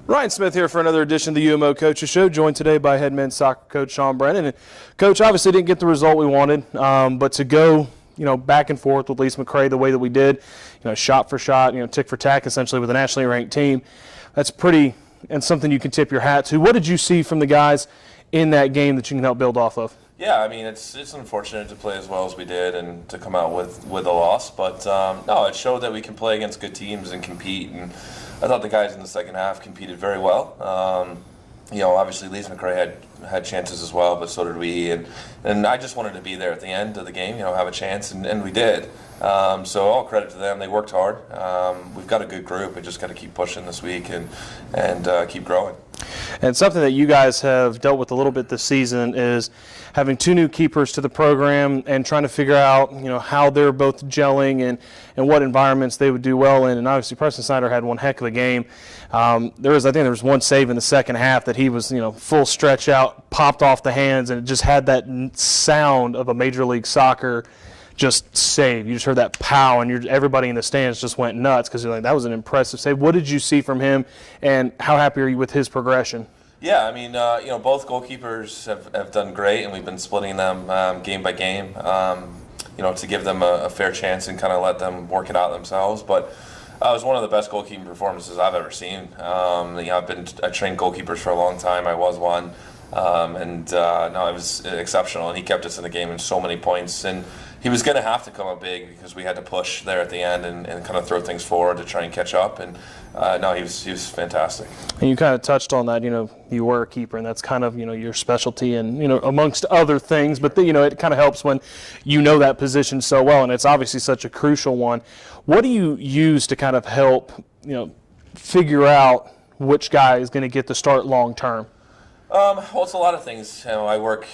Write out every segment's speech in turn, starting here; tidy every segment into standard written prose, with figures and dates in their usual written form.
Ryan Smith here for another edition of the UMO Coaches Show, joined today by head men's soccer coach Sean Brennan. And Coach, obviously didn't get the result we wanted, but to go back and forth with Lees-McRae the way that we did, shot for shot, tick for tack essentially with a nationally ranked team, that's pretty and something you can tip your hat to. What did you see from the guys in that game that you can help build off of? Yeah, I mean, it's unfortunate to play as well as we did and to come out with a loss, but no, it showed that we can play against good teams and compete, and I thought the guys in the second half competed very well. Obviously Lees-McRae had chances as well, but so did we, and I just wanted to be there at the end of the game, have a chance, and we did. So all credit to them. They worked hard. We've got a good group. We just got to keep pushing this week and keep growing. And something that you guys have dealt with a little bit this season is having two new keepers to the program and trying to figure out, how they're both gelling and what environments they would do well in. And obviously Preston Snyder had one heck of a game. I think there was one save in the second half that he was, full stretch out, popped off the hands, and it just had that sound of a Major League Soccer just save. You just heard that pow, and everybody in the stands just went nuts because you're like, that was an impressive save. What did you see from him, and how happy are you with his progression? Yeah, I mean, both goalkeepers have done great, and we've been splitting them game by game, to give them a fair chance and kind of let them work it out themselves. But it was one of the best goalkeeping performances I've ever seen. I trained goalkeepers for a long time. I was one. No, it was exceptional, and he kept us in the game in so many points. And he was going to have to come up big because we had to push there at the end and kind of throw things forward to try and catch up. And no, he was fantastic. And you kind of touched on that. You were a keeper, and that's kind of your specialty, and amongst other things. But it kind of helps when that position so well, and it's obviously such a crucial one. What do you use to kind of help figure out which guy is going to get the start long term? Well, it's a lot of things. I work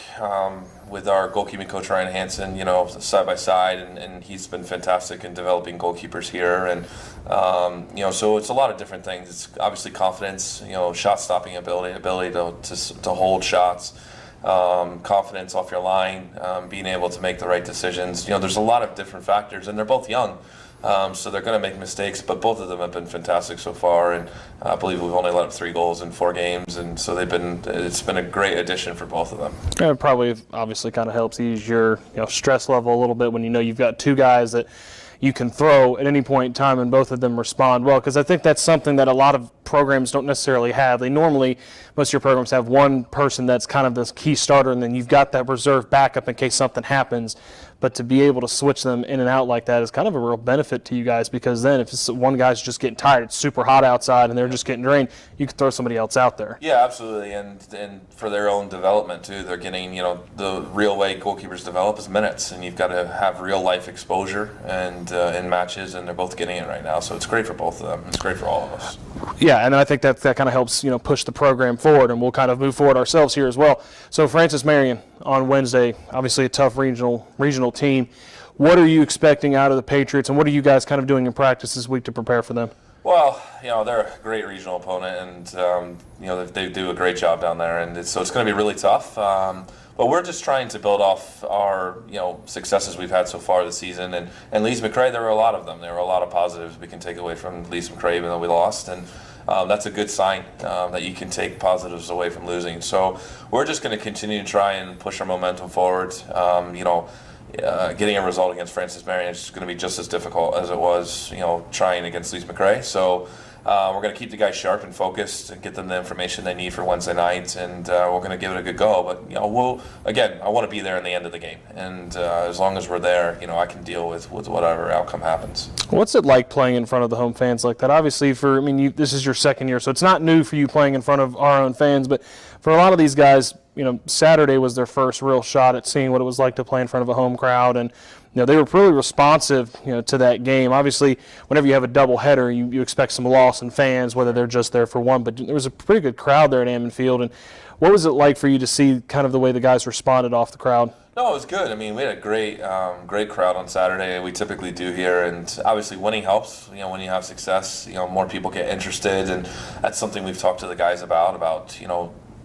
with our goalkeeping coach Ryan Hansen, side by side, and he's been fantastic in developing goalkeepers here. And so it's a lot of different things. It's obviously confidence, shot stopping ability to hold shots, confidence off your line, being able to make the right decisions. There's a lot of different factors, and they're both young. So they're going to make mistakes, but both of them have been fantastic so far, and I believe we've only let up 3 goals in 4 games, and so it's been a great addition for both of them. And it probably obviously kind of helps ease your stress level a little bit when you've got 2 guys that you can throw at any point in time and both of them respond well, because I think that's something that a lot of programs don't necessarily have. Most of your programs have one person that's kind of the key starter, and then you've got that reserve backup in case something happens. But to be able to switch them in and out like that is kind of a real benefit to you guys, because then if one guy's just getting tired, it's super hot outside, and they're just getting drained, you can throw somebody else out there. Yeah, absolutely, and for their own development too, they're getting, the real way goalkeepers develop is minutes, and you've got to have real life exposure and in matches, and they're both getting it right now, so it's great for both of them. It's great for all of us. Yeah, and I think that kind of helps push the program forward, and we'll kind of move forward ourselves here as well. So Francis Marion on Wednesday, obviously a tough regional team. What are you expecting out of the Patriots, and what are you guys kind of doing in practice this week to prepare for them? Well, they're a great regional opponent, and they do a great job down there, and so it's going to be really tough. But we're just trying to build off our successes we've had so far this season, and Lees-McRae, there were a lot of them. There were a lot of positives we can take away from Lees-McRae, even though we lost, and that's a good sign that you can take positives away from losing. So we're just going to continue to try and push our momentum forward. Getting a result against Francis Marion is going to be just as difficult as it was, trying against Lees-McRae. So we're going to keep the guys sharp and focused and get them the information they need for Wednesday night, and we're going to give it a good go. But I want to be there in the end of the game, and as long as we're there, I can deal with whatever outcome happens. What's it like playing in front of the home fans like that? Obviously, this is your second year, so it's not new for you playing in front of our own fans. But for a lot of these guys, Saturday was their first real shot at seeing what it was like to play in front of a home crowd, and they were really responsive, to that game. Obviously, whenever you have a doubleheader, you expect some loss in fans, whether they're just there for one. But there was a pretty good crowd there at Hammond Field. And what was it like for you to see kind of the way the guys responded off the crowd? No, it was good. We had a great crowd on Saturday. We typically do here, and obviously winning helps. When you have success, more people get interested, and that's something we've talked to the guys about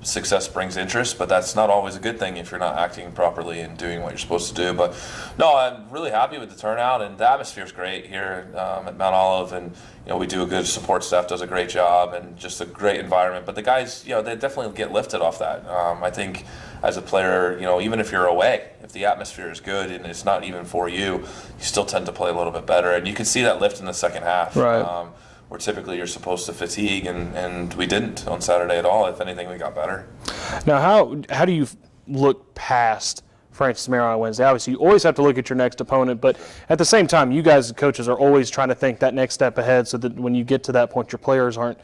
success brings interest, but that's not always a good thing if you're not acting properly and doing what you're supposed to do. But no, I'm really happy with the turnout, and the atmosphere is great here at Mount Olive, and we do a good support staff, does a great job, and just a great environment. But the guys, they definitely get lifted off that. I think as a player, even if you're away, if the atmosphere is good and it's not even for you, you still tend to play a little bit better, and you can see that lift in the second half. Right. Where typically you're supposed to fatigue, and we didn't on Saturday at all. If anything, we got better. Now, how do you look past Francis Marion on Wednesday? Obviously, you always have to look at your next opponent, but at the same time, you guys as coaches are always trying to think that next step ahead so that when you get to that point, your players aren't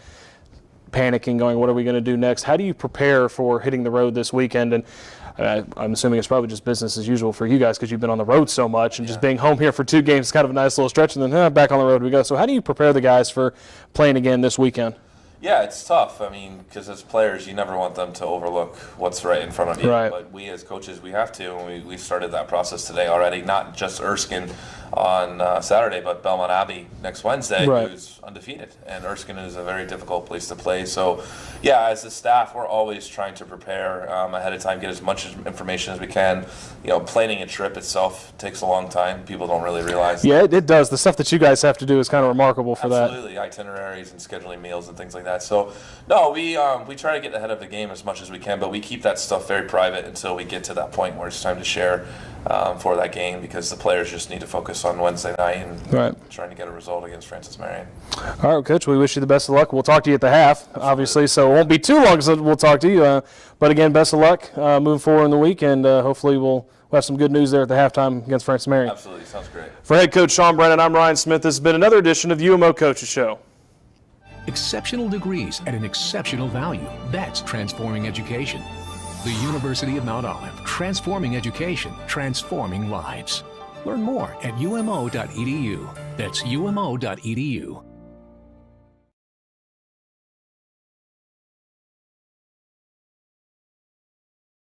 panicking, going, what are we going to do next? How do you prepare for hitting the road this weekend? And I'm assuming it's probably just business as usual for you guys because you've been on the road so much, and just being home here for 2 games is kind of a nice little stretch, and then back on the road we go. So how do you prepare the guys for playing again this weekend? Yeah, it's tough. I mean, because as players, you never want them to overlook what's right in front of you. Right. But we as coaches, we have to, and we started that process today already. Not just Erskine on Saturday, but Belmont Abbey next Wednesday, right, who's undefeated. And Erskine is a very difficult place to play. So, yeah, as a staff, we're always trying to prepare ahead of time, get as much information as we can. Planning a trip itself takes a long time. People don't really realize that. Yeah, it does. The stuff that you guys have to do is kind of remarkable for that. Absolutely, itineraries and scheduling meals and things like that. So, no, we try to get ahead of the game as much as we can, but we keep that stuff very private until we get to that point where it's time to share for that game, because the players just need to focus on Wednesday night and trying to get a result against Francis Marion. All right, Coach, we wish you the best of luck. We'll talk to you at the half, obviously, so it won't be too long so we'll talk to you. But again, best of luck moving forward in the week, and hopefully we'll have some good news there at the halftime against Francis Marion. Absolutely, sounds great. For head coach Sean Brennan, I'm Ryan Smith. This has been another edition of UMO Coaches Show. Exceptional degrees at an exceptional value. That's transforming education. The University of Mount Olive, transforming education, transforming lives. Learn more at umo.edu. That's umo.edu.